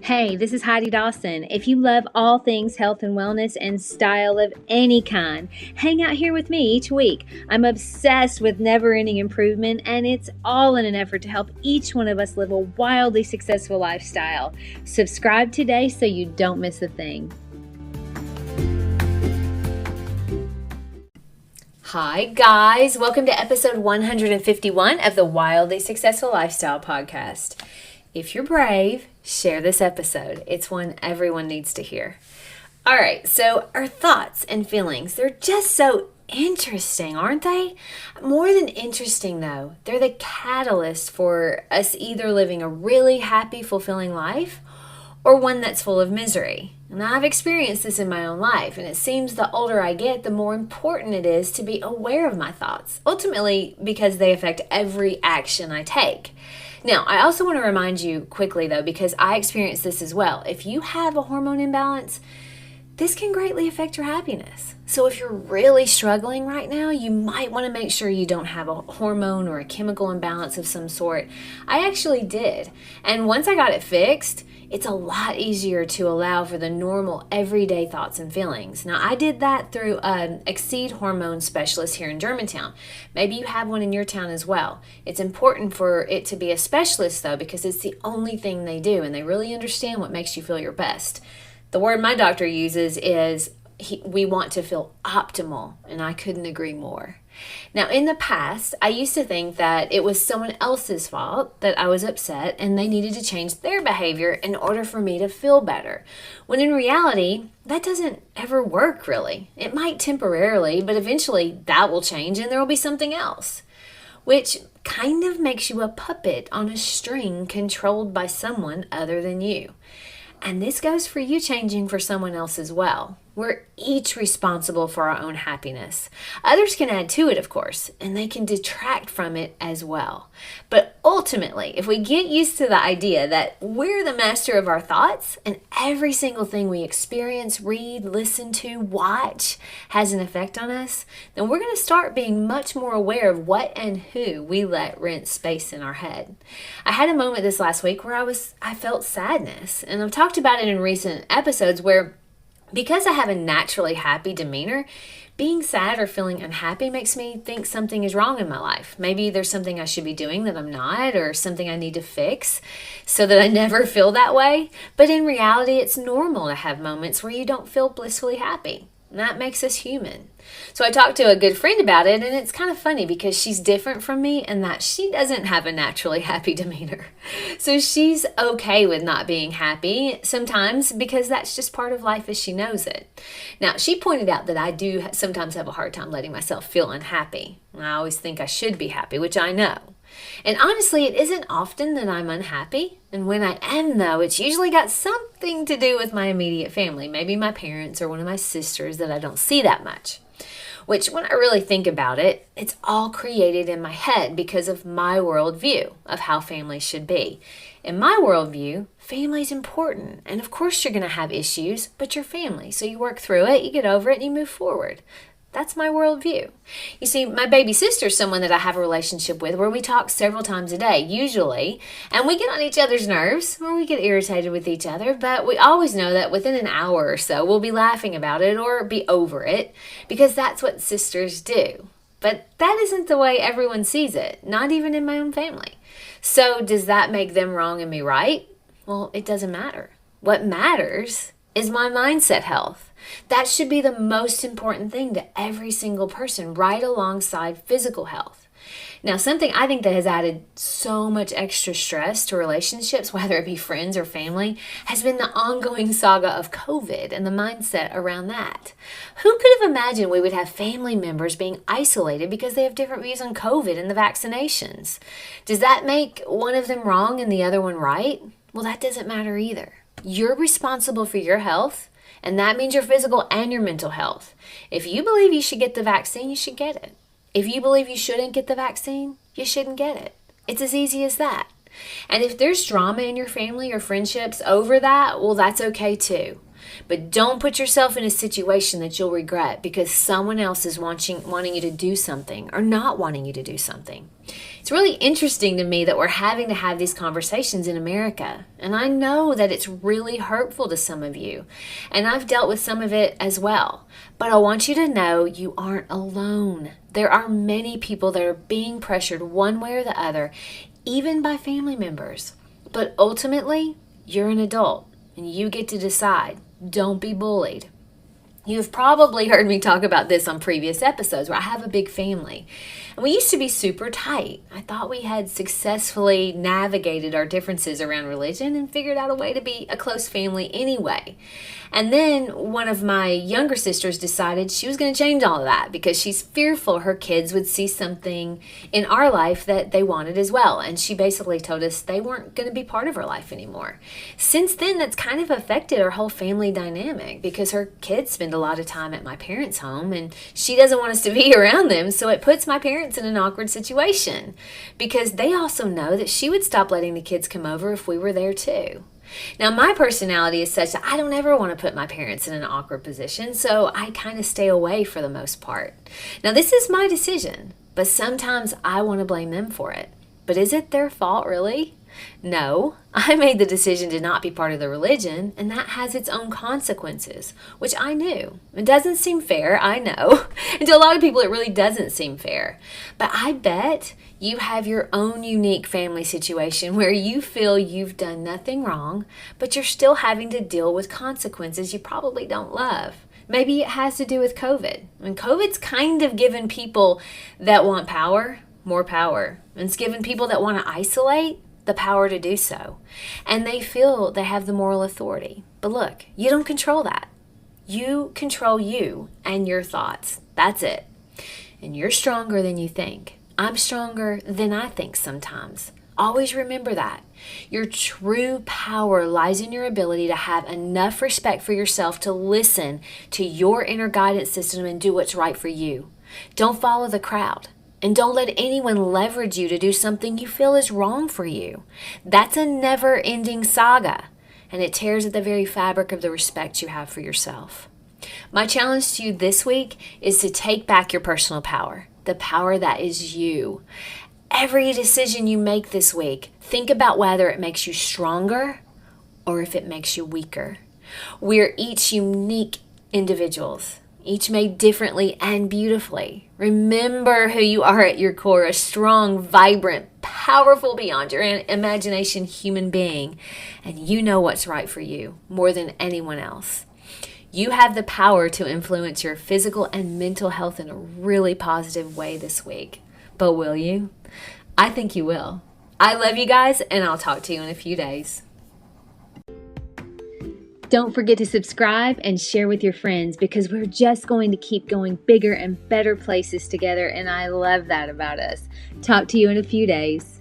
Hey, this is Heidi Dawson. If you love all things health and wellness and style of any kind, hang out here with me each week. I'm obsessed with never-ending improvement, and it's all in an effort to help each one of us live a wildly successful lifestyle. Subscribe today so you don't miss a thing. Hi guys, welcome to episode 151 of the Wildly Successful Lifestyle Podcast. If you're brave, share this episode. It's one everyone needs to hear. All right, so our thoughts and feelings, they're just so interesting, aren't they? More than interesting, though, they're the catalyst for us either living a really happy, fulfilling life or one that's full of misery. And I've experienced this in my own life, and it seems the older I get, the more important it is to be aware of my thoughts, ultimately because they affect every action I take. Now, I also want to remind you quickly, though, because I experienced this as well. If you have a hormone imbalance, this can greatly affect your happiness. So if you're really struggling right now, you might want to make sure you don't have a hormone or a chemical imbalance of some sort. I actually did. And once I got it fixed, it's a lot easier to allow for the normal everyday thoughts and feelings. Now, I did that through an Exceed hormone specialist here in Germantown. Maybe you have one in your town as well. It's important for it to be a specialist, though, because it's the only thing they do, and they really understand what makes you feel your best. The word my doctor uses is we want to feel optimal, and I couldn't agree more. Now, in the past, I used to think that it was someone else's fault that I was upset and they needed to change their behavior in order for me to feel better. When in reality, that doesn't ever work, really. It might temporarily, but eventually that will change and there will be something else, which kind of makes you a puppet on a string controlled by someone other than you. And this goes for you changing for someone else as well. We're each responsible for our own happiness. Others can add to it, of course, and they can detract from it as well. But ultimately, if we get used to the idea that we're the master of our thoughts and every single thing we experience, read, listen to, watch has an effect on us, then we're going to start being much more aware of what and who we let rent space in our head. I had a moment this last week where I felt sadness, and I've talked about it in recent episodes where because I have a naturally happy demeanor, being sad or feeling unhappy makes me think something is wrong in my life. Maybe there's something I should be doing that I'm not, or something I need to fix so that I never feel that way. But in reality, it's normal to have moments where you don't feel blissfully happy. And that makes us human. So I talked to a good friend about it, and it's kind of funny because she's different from me in that she doesn't have a naturally happy demeanor. So she's okay with not being happy sometimes because that's just part of life as she knows it. Now, she pointed out that I do sometimes have a hard time letting myself feel unhappy. I always think I should be happy, which I know. And honestly, it isn't often that I'm unhappy. And when I am, though, it's usually got something to do with my immediate family, maybe my parents or one of my sisters that I don't see that much. Which, when I really think about it, it's all created in my head because of my worldview of how family should be. In my worldview, family's important. And of course you're going to have issues, but you're family. So you work through it, you get over it, and you move forward. That's my worldview. You see, my baby sister's someone that I have a relationship with where we talk several times a day, usually, and we get on each other's nerves or we get irritated with each other, but we always know that within an hour or so we'll be laughing about it or be over it because that's what sisters do. But that isn't the way everyone sees it, not even in my own family. So does that make them wrong and me right? Well, it doesn't matter. What matters is my mindset health. That should be the most important thing to every single person, right alongside physical health. Now, something I think that has added so much extra stress to relationships, whether it be friends or family, has been the ongoing saga of COVID and the mindset around that. Who could have imagined we would have family members being isolated because they have different views on COVID and the vaccinations? Does that make one of them wrong and the other one right? Well, that doesn't matter either. You're responsible for your health, and that means your physical and your mental health. If you believe you should get the vaccine, you should get it. If you believe you shouldn't get the vaccine, you shouldn't get it. It's as easy as that. And if there's drama in your family or friendships over that, well, that's okay too. But don't put yourself in a situation that you'll regret because someone else is wanting you to do something or not wanting you to do something. It's really interesting to me that we're having to have these conversations in America. And I know that it's really hurtful to some of you. And I've dealt with some of it as well. But I want you to know you aren't alone. There are many people that are being pressured one way or the other, even by family members. But ultimately, you're an adult and you get to decide. Don't be bullied. You've probably heard me talk about this on previous episodes where I have a big family. And we used to be super tight. I thought we had successfully navigated our differences around religion and figured out a way to be a close family anyway. And then one of my younger sisters decided she was going to change all of that because she's fearful her kids would see something in our life that they wanted as well. And she basically told us they weren't going to be part of her life anymore. Since then, that's kind of affected our whole family dynamic because her kids spend a lot of time at my parents' home and she doesn't want us to be around them. So it puts my parents in an awkward situation because they also know that she would stop letting the kids come over if we were there too. Now, my personality is such that I don't ever want to put my parents in an awkward position, so I kind of stay away for the most part. Now, this is my decision, but sometimes I want to blame them for it. But is it their fault, really? No, I made the decision to not be part of the religion, and that has its own consequences, which I knew. It doesn't seem fair, I know. And to a lot of people, it really doesn't seem fair. But I bet you have your own unique family situation where you feel you've done nothing wrong, but you're still having to deal with consequences you probably don't love. Maybe it has to do with COVID. And COVID's kind of given people that want power more power. And it's given people that want to isolate the power to do so. And they feel they have the moral authority. But look, you don't control that. You control you and your thoughts. That's it. And you're stronger than you think. I'm stronger than I think sometimes. Always remember that. Your true power lies in your ability to have enough respect for yourself to listen to your inner guidance system and do what's right for you. Don't follow the crowd. And don't let anyone leverage you to do something you feel is wrong for you. That's a never-ending saga, and it tears at the very fabric of the respect you have for yourself. My challenge to you this week is to take back your personal power, the power that is you. Every decision you make this week, think about whether it makes you stronger or if it makes you weaker. We're each unique individuals, each made differently and beautifully. Remember who you are at your core, a strong, vibrant, powerful beyond your imagination human being. And you know what's right for you more than anyone else. You have the power to influence your physical and mental health in a really positive way this week. But will you? I think you will. I love you guys, and I'll talk to you in a few days. Don't forget to subscribe and share with your friends because we're just going to keep going bigger and better places together, and I love that about us. Talk to you in a few days.